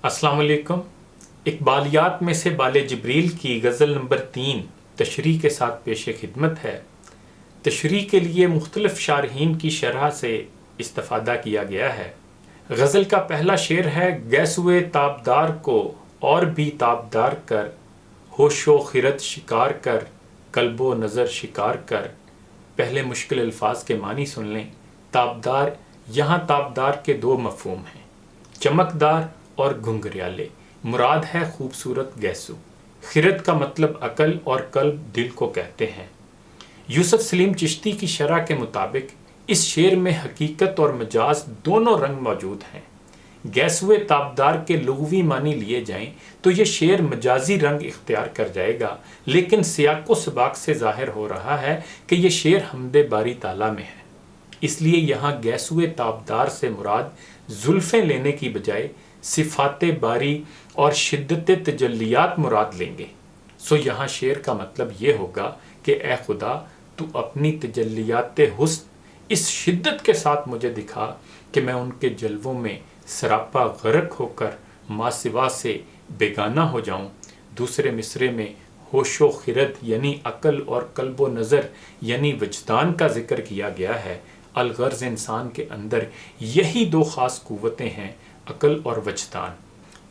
السلام علیکم۔ اقبالیات میں سے بال جبریل کی غزل نمبر 3 تشریح کے ساتھ پیش خدمت ہے۔ تشریح کے لیے مختلف شارحین کی شرح سے استفادہ کیا گیا ہے۔ غزل کا پہلا شعر ہے: گیسوئے تابدار کو اور بھی تابدار کر، ہوش و خرد شکار کر، قلب و نظر شکار کر۔ پہلے مشکل الفاظ کے معنی سن لیں۔ تابدار، یہاں تابدار کے دو مفہوم ہیں: چمکدار اور گھنگریالے۔ مراد ہے خوبصورت گیسو۔ خرد کا مطلب عقل اور قلب دل کو کہتے ہیں۔ یوسف سلیم چشتی کی شرح کے مطابق اس شعر میں حقیقت اور مجاز دونوں رنگ موجود ہیں۔ گیسوئے تابدار کے لغوی معنی لیے جائیں تو یہ شعر مجازی رنگ اختیار کر جائے گا، لیکن سیاق و سباق سے ظاہر ہو رہا ہے کہ یہ شعر حمد باری تعالیٰ میں ہے۔ اس لیے یہاں گیسوئے تابدار سے مراد زلفیں لینے کی بجائے صفات باری اور شدت تجلیات مراد لیں گے۔ سو یہاں شعر کا مطلب یہ ہوگا کہ اے خدا، تو اپنی تجلیات حسن اس شدت کے ساتھ مجھے دکھا کہ میں ان کے جلووں میں سراپا غرق ہو کر ما سوا سے بیگانہ ہو جاؤں۔ دوسرے مصرے میں ہوش و خرد یعنی عقل اور قلب و نظر یعنی وجدان کا ذکر کیا گیا ہے۔ الغرض انسان کے اندر یہی دو خاص قوتیں ہیں، عقل اور وجدان۔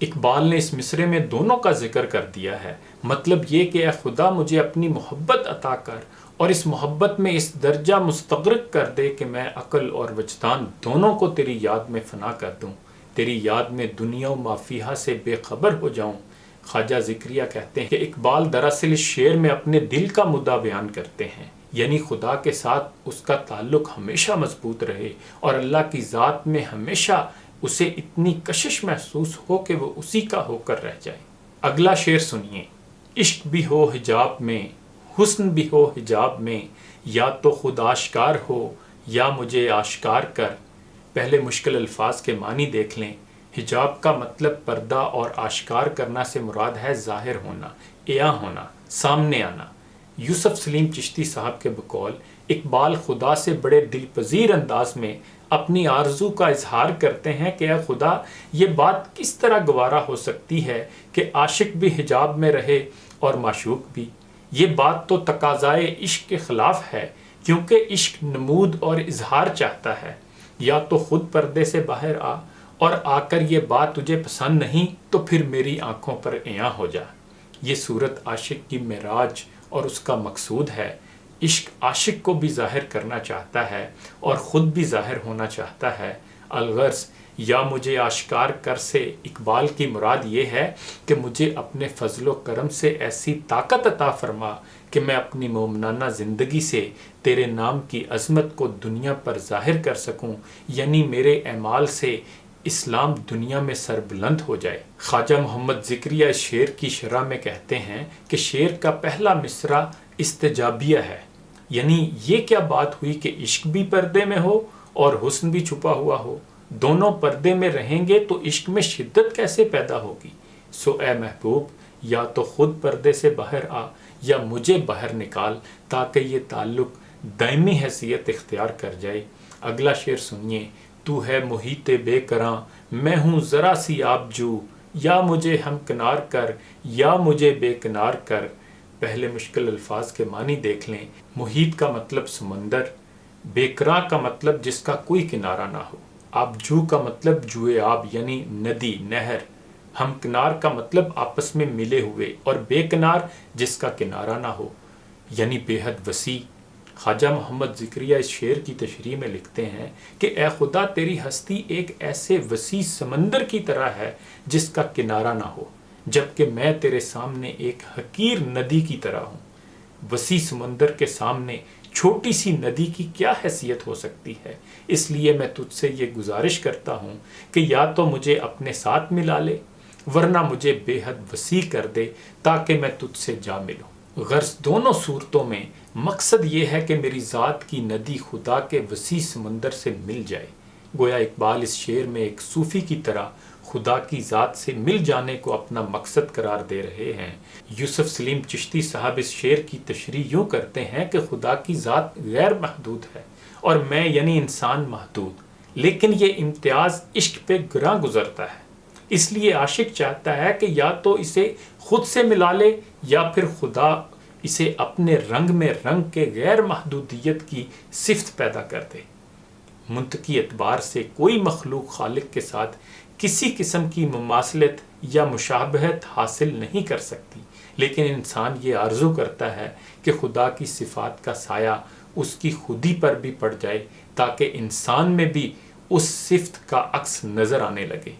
اقبال نے اس مصرے میں دونوں کا ذکر کر دیا ہے۔ مطلب یہ کہ اے خدا، مجھے اپنی محبت عطا کر اور اس محبت میں اس درجہ مستغرق کر دے کہ میں عقل اور وجدان دونوں کو تیری یاد میں فنا کر دوں، تیری یاد میں دنیا و ما فیہا سے بے خبر ہو جاؤں۔ خواجہ ذکریہ کہتے ہیں کہ اقبال دراصل اس شعر میں اپنے دل کا مدعا بیان کرتے ہیں، یعنی خدا کے ساتھ اس کا تعلق ہمیشہ مضبوط رہے اور اللہ کی ذات میں ہمیشہ اسے اتنی کشش محسوس ہو کہ وہ اسی کا ہو کر رہ جائے۔ اگلا شعر سنیے: عشق بھی ہو حجاب میں، حسن بھی ہو حجاب میں، یا تو خود آشکار ہو یا مجھے آشکار کر۔ پہلے مشکل الفاظ کے معنی دیکھ لیں۔ حجاب کا مطلب پردہ اور آشکار کرنا سے مراد ہے ظاہر ہونا، عیاں ہونا، سامنے آنا۔ یوسف سلیم چشتی صاحب کے بقول اقبال خدا سے بڑے دل پذیر انداز میں اپنی آرزو کا اظہار کرتے ہیں کہ اے خدا، یہ بات کس طرح گوارا ہو سکتی ہے کہ عاشق بھی حجاب میں رہے اور معشوق بھی؟ یہ بات تو تقاضائے عشق کے خلاف ہے، کیونکہ عشق نمود اور اظہار چاہتا ہے۔ یا تو خود پردے سے باہر آ اور آ کر یہ بات تجھے پسند نہیں تو پھر میری آنکھوں پر عیاں ہو جا۔ یہ صورت عاشق کی معراج اور اس کا مقصود ہے۔ عشق عاشق کو بھی ظاہر کرنا چاہتا ہے اور خود بھی ظاہر ہونا چاہتا ہے۔ الغرض یا مجھے آشکار کر سے اقبال کی مراد یہ ہے کہ مجھے اپنے فضل و کرم سے ایسی طاقت عطا فرما کہ میں اپنی مومنانہ زندگی سے تیرے نام کی عظمت کو دنیا پر ظاہر کر سکوں، یعنی میرے اعمال سے اسلام دنیا میں سربلند ہو جائے۔ خواجہ محمد ذکریہ اس شعر کی شرح میں کہتے ہیں کہ شعر کا پہلا مصرع استجابیہ ہے، یعنی یہ کیا بات ہوئی کہ عشق بھی پردے میں ہو اور حسن بھی چھپا ہوا ہو؟ دونوں پردے میں رہیں گے تو عشق میں شدت کیسے پیدا ہوگی؟ سو اے محبوب، یا تو خود پردے سے باہر آ یا مجھے باہر نکال تاکہ یہ تعلق دائمی حیثیت اختیار کر جائے۔ اگلا شعر سنیے: تو ہے محیط بے کراں، میں ہوں ذرا سی آب جو، یا مجھے ہم کنار کر یا مجھے بے کنار کر۔ پہلے مشکل الفاظ کے معنی دیکھ لیں۔ محیط کا مطلب سمندر، بے کراں کا مطلب جس کا کوئی کنارہ نہ ہو، آبجو کا مطلب جوئے آب یعنی ندی، نہر، ہم کنار کا مطلب آپس میں ملے ہوئے، اور بے کنار جس کا کنارہ نہ ہو یعنی بے حد وسیع۔ خواجہ محمد ذکریہ اس شعر کی تشریح میں لکھتے ہیں کہ اے خدا، تیری ہستی ایک ایسے وسیع سمندر کی طرح ہے جس کا کنارہ نہ ہو، جبکہ میں تیرے سامنے ایک حقیر ندی کی طرح ہوں۔ وسیع سمندر کے سامنے چھوٹی سی ندی کی کیا حیثیت ہو سکتی ہے؟ اس لیے میں تجھ سے یہ گزارش کرتا ہوں کہ یا تو مجھے اپنے ساتھ ملا لے، ورنہ مجھے بے حد وسیع کر دے تاکہ میں تجھ سے جا ملوں۔ غرض دونوں صورتوں میں مقصد یہ ہے کہ میری ذات کی ندی خدا کے وسیع سمندر سے مل جائے۔ گویا اقبال اس شعر میں ایک صوفی کی طرح خدا کی ذات سے مل جانے کو اپنا مقصد قرار دے رہے ہیں۔ یوسف سلیم چشتی صاحب اس شعر کی تشریح یوں کرتے ہیں کہ خدا کی ذات غیر محدود ہے اور میں یعنی انسان محدود، لیکن یہ امتیاز عشق پہ گراں گزرتا ہے۔ اس لیے عاشق چاہتا ہے کہ یا تو اسے خود سے ملا لے یا پھر خدا اسے اپنے رنگ میں رنگ کے غیر محدودیت کی صفت پیدا کر دے۔ منطقی اعتبار سے کوئی مخلوق خالق کے ساتھ کسی قسم کی مماثلت یا مشابہت حاصل نہیں کر سکتی، لیکن انسان یہ آرزو کرتا ہے کہ خدا کی صفات کا سایہ اس کی خودی پر بھی پڑ جائے تاکہ انسان میں بھی اس صفت کا عکس نظر آنے لگے۔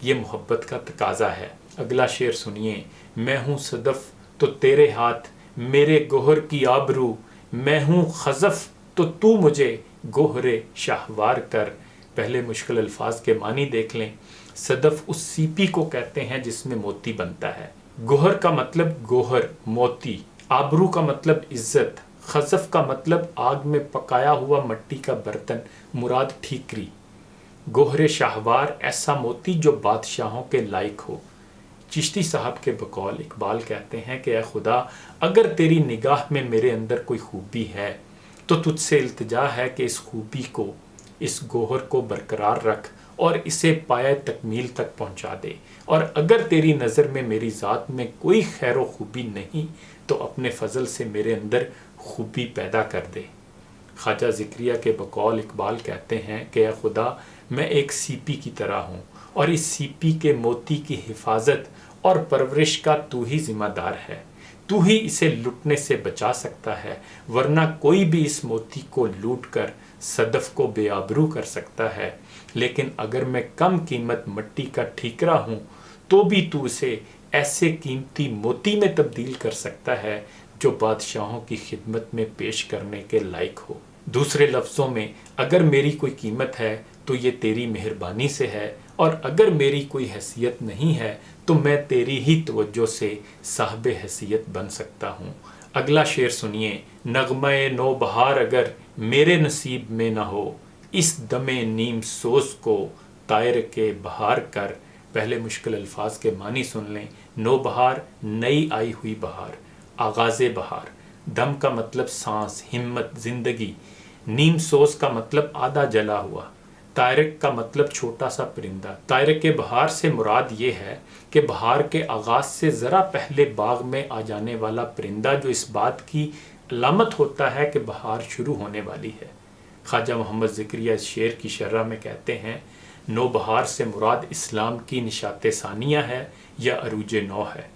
یہ محبت کا تقاضا ہے۔ اگلا شعر سنیے۔ میں ہوں صدف تو تیرے ہاتھ میرے گوہر کی آبرو، میں ہوں خزف تو مجھے گوہر شاہوار کر۔ پہلے مشکل الفاظ کے معنی دیکھ لیں۔ صدف اس سیپی کو کہتے ہیں جس میں موتی بنتا ہے۔ گوہر کا مطلب گوہر، موتی۔ آبرو کا مطلب عزت۔ خزف کا مطلب آگ میں پکایا ہوا مٹی کا برتن، مراد ٹھیکری۔ گوہر شاہوار ایسا موتی جو بادشاہوں کے لائق ہو۔ چشتی صاحب کے بقول اقبال کہتے ہیں کہ اے خدا، اگر تیری نگاہ میں میرے اندر کوئی خوبی ہے تو تجھ سے التجا ہے کہ اس خوبی کو، اس گوہر کو برقرار رکھ اور اسے پایہ تکمیل تک پہنچا دے، اور اگر تیری نظر میں میری ذات میں کوئی خیر و خوبی نہیں تو اپنے فضل سے میرے اندر خوبی پیدا کر دے۔ خواجہ ذکریہ کے بقول اقبال کہتے ہیں کہ اے خدا، میں ایک سیپی کی طرح ہوں اور اس سیپی کے موتی کی حفاظت اور پرورش کا تو ہی ذمہ دار ہے۔ تو ہی اسے لٹنے سے بچا سکتا ہے، ورنہ کوئی بھی اس موتی کو لوٹ کر صدف کو بے آبرو کر سکتا ہے، لیکن اگر میں کم قیمت مٹی کا ٹھیکرا ہوں تو بھی تو اسے ایسے قیمتی موتی میں تبدیل کر سکتا ہے جو بادشاہوں کی خدمت میں پیش کرنے کے لائق ہو۔ دوسرے لفظوں میں، اگر میری کوئی قیمت ہے تو یہ تیری مہربانی سے ہے، اور اگر میری کوئی حیثیت نہیں ہے تو میں تیری ہی توجہ سے صاحب حیثیت بن سکتا ہوں۔ اگلا شعر سنیے۔ نغمہ نو بہار اگر میرے نصیب میں نہ ہو، اس دم نیم سوز کو طائر کے بہار کر۔ پہلے مشکل الفاظ کے معنی سن لیں۔ نو بہار، نئی آئی ہوئی بہار، آغاز بہار۔ دم کا مطلب سانس، ہمت، زندگی۔ نیم سوز کا مطلب آدھا جلا ہوا۔ طائرک کا مطلب چھوٹا سا پرندہ۔ طائرک بہار سے مراد یہ ہے کہ بہار کے آغاز سے ذرا پہلے باغ میں آ جانے والا پرندہ جو اس بات کی علامت ہوتا ہے کہ بہار شروع ہونے والی ہے۔ خواجہ محمد ذکریہ اس شعر کی شرح میں کہتے ہیں، نو بہار سے مراد اسلام کی نشاط ثانیہ ہے یا عروج نو ہے۔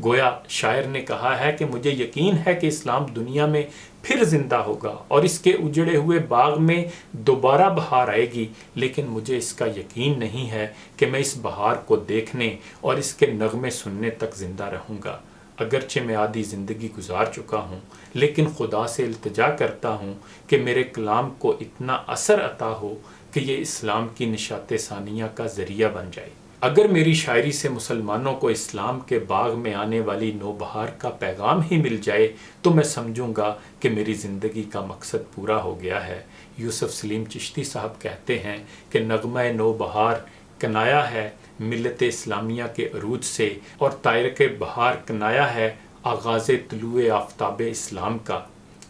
گویا شاعر نے کہا ہے کہ مجھے یقین ہے کہ اسلام دنیا میں پھر زندہ ہوگا اور اس کے اجڑے ہوئے باغ میں دوبارہ بہار آئے گی، لیکن مجھے اس کا یقین نہیں ہے کہ میں اس بہار کو دیکھنے اور اس کے نغمے سننے تک زندہ رہوں گا۔ اگرچہ میں آدھی زندگی گزار چکا ہوں، لیکن خدا سے التجا کرتا ہوں کہ میرے کلام کو اتنا اثر عطا ہو کہ یہ اسلام کی نشاط ثانیہ کا ذریعہ بن جائے۔ اگر میری شاعری سے مسلمانوں کو اسلام کے باغ میں آنے والی نوبہار کا پیغام ہی مل جائے تو میں سمجھوں گا کہ میری زندگی کا مقصد پورا ہو گیا ہے۔ یوسف سلیم چشتی صاحب کہتے ہیں کہ نغمہ نوبہار کنایا ہے ملت اسلامیہ کے عروج سے، اور طائرک بہار کنایا ہے آغاز طلوع آفتاب اسلام کا۔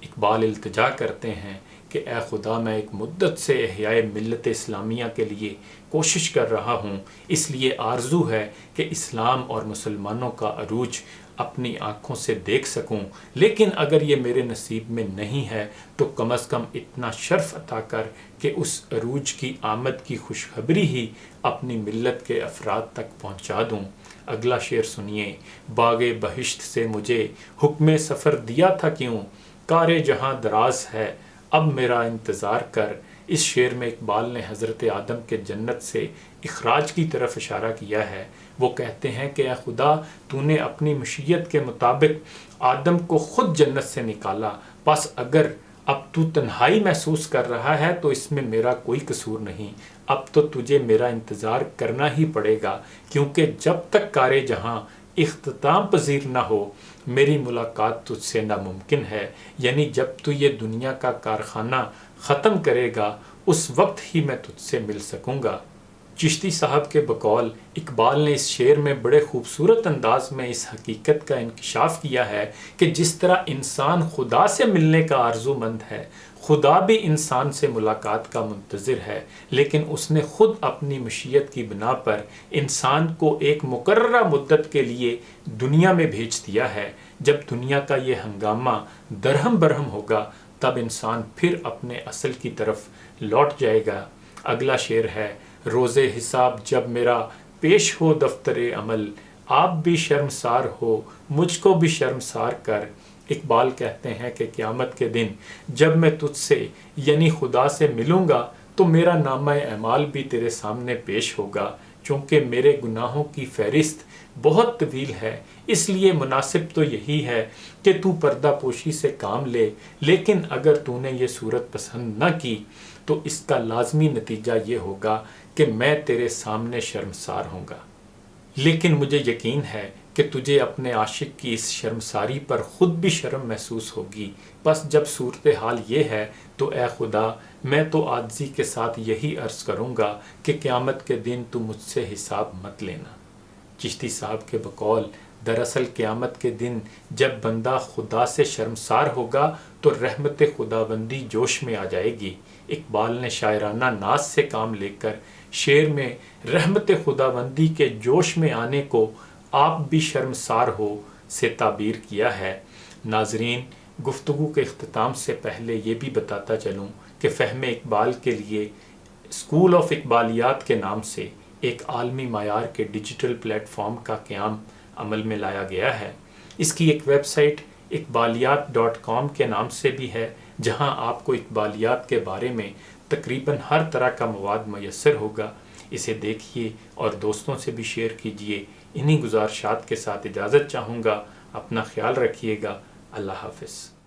اقبال التجا کرتے ہیں کہ اے خدا، میں ایک مدت سے احیاء ملت اسلامیہ کے لیے کوشش کر رہا ہوں، اس لیے آرزو ہے کہ اسلام اور مسلمانوں کا عروج اپنی آنکھوں سے دیکھ سکوں، لیکن اگر یہ میرے نصیب میں نہیں ہے تو کم از کم اتنا شرف عطا کر کہ اس عروج کی آمد کی خوشخبری ہی اپنی ملت کے افراد تک پہنچا دوں۔ اگلا شعر سنیے۔ باغ بہشت سے مجھے حکم سفر دیا تھا کیوں، کار جہاں دراز ہے اب میرا انتظار کر۔ اس شعر میں اقبال نے حضرت آدم کے جنت سے اخراج کی طرف اشارہ کیا ہے۔ وہ کہتے ہیں کہ اے خدا، تو نے اپنی مشیت کے مطابق آدم کو خود جنت سے نکالا، بس اگر اب تو تنہائی محسوس کر رہا ہے تو اس میں میرا کوئی قصور نہیں، اب تو تجھے میرا انتظار کرنا ہی پڑے گا، کیونکہ جب تک کار جہاں اختتام پذیر نہ ہو میری ملاقات تجھ سے ناممکن ہے، یعنی جب تو یہ دنیا کا کارخانہ ختم کرے گا اس وقت ہی میں تجھ سے مل سکوں گا۔ چشتی صاحب کے بقول اقبال نے اس شعر میں بڑے خوبصورت انداز میں اس حقیقت کا انکشاف کیا ہے کہ جس طرح انسان خدا سے ملنے کا آرزو مند ہے، خدا بھی انسان سے ملاقات کا منتظر ہے، لیکن اس نے خود اپنی مشیت کی بنا پر انسان کو ایک مقررہ مدت کے لیے دنیا میں بھیج دیا ہے۔ جب دنیا کا یہ ہنگامہ درہم برہم ہوگا تب انسان پھر اپنے اصل کی طرف لوٹ جائے گا۔ اگلا شعر ہے، روز حساب جب میرا پیش ہو دفتر عمل، آپ بھی شرمسار ہو مجھ کو بھی شرمسار کر۔ اقبال کہتے ہیں کہ قیامت کے دن جب میں تجھ سے یعنی خدا سے ملوں گا تو میرا نامہ اعمال بھی تیرے سامنے پیش ہوگا، چونکہ میرے گناہوں کی فہرست بہت طویل ہے، اس لیے مناسب تو یہی ہے کہ تو پردہ پوشی سے کام لے، لیکن اگر تو نے یہ صورت پسند نہ کی تو اس کا لازمی نتیجہ یہ ہوگا کہ میں تیرے سامنے شرمسار ہوں گا۔ لیکن مجھے یقین ہے کہ تجھے اپنے عاشق کی اس شرمساری پر خود بھی شرم محسوس ہوگی، بس جب صورتحال یہ ہے تو اے خدا میں تو عاجزی کے ساتھ یہی عرض کروں گا کہ قیامت کے دن تو مجھ سے حساب مت لینا۔ چشتی صاحب کے بقول دراصل قیامت کے دن جب بندہ خدا سے شرمسار ہوگا تو رحمت خداوندی جوش میں آ جائے گی۔ اقبال نے شاعرانہ ناز سے کام لے کر شعر میں رحمت خداوندی کے جوش میں آنے کو آپ بھی شرمسار ہو سے تعبیر کیا ہے۔ ناظرین، گفتگو کے اختتام سے پہلے یہ بھی بتاتا چلوں کہ فہم اقبال کے لیے اسکول آف اقبالیات کے نام سے ایک عالمی معیار کے ڈیجیٹل پلیٹ فارم کا قیام عمل میں لایا گیا ہے۔ اس کی ایک ویب سائٹ اقبالیات.com کے نام سے بھی ہے، جہاں آپ کو اقبالیات کے بارے میں تقریباً ہر طرح کا مواد میسر ہوگا۔ اسے دیکھیے اور دوستوں سے بھی شیئر کیجیے۔ انہی گزارشات کے ساتھ اجازت چاہوں گا۔ اپنا خیال رکھیے گا۔ اللہ حافظ۔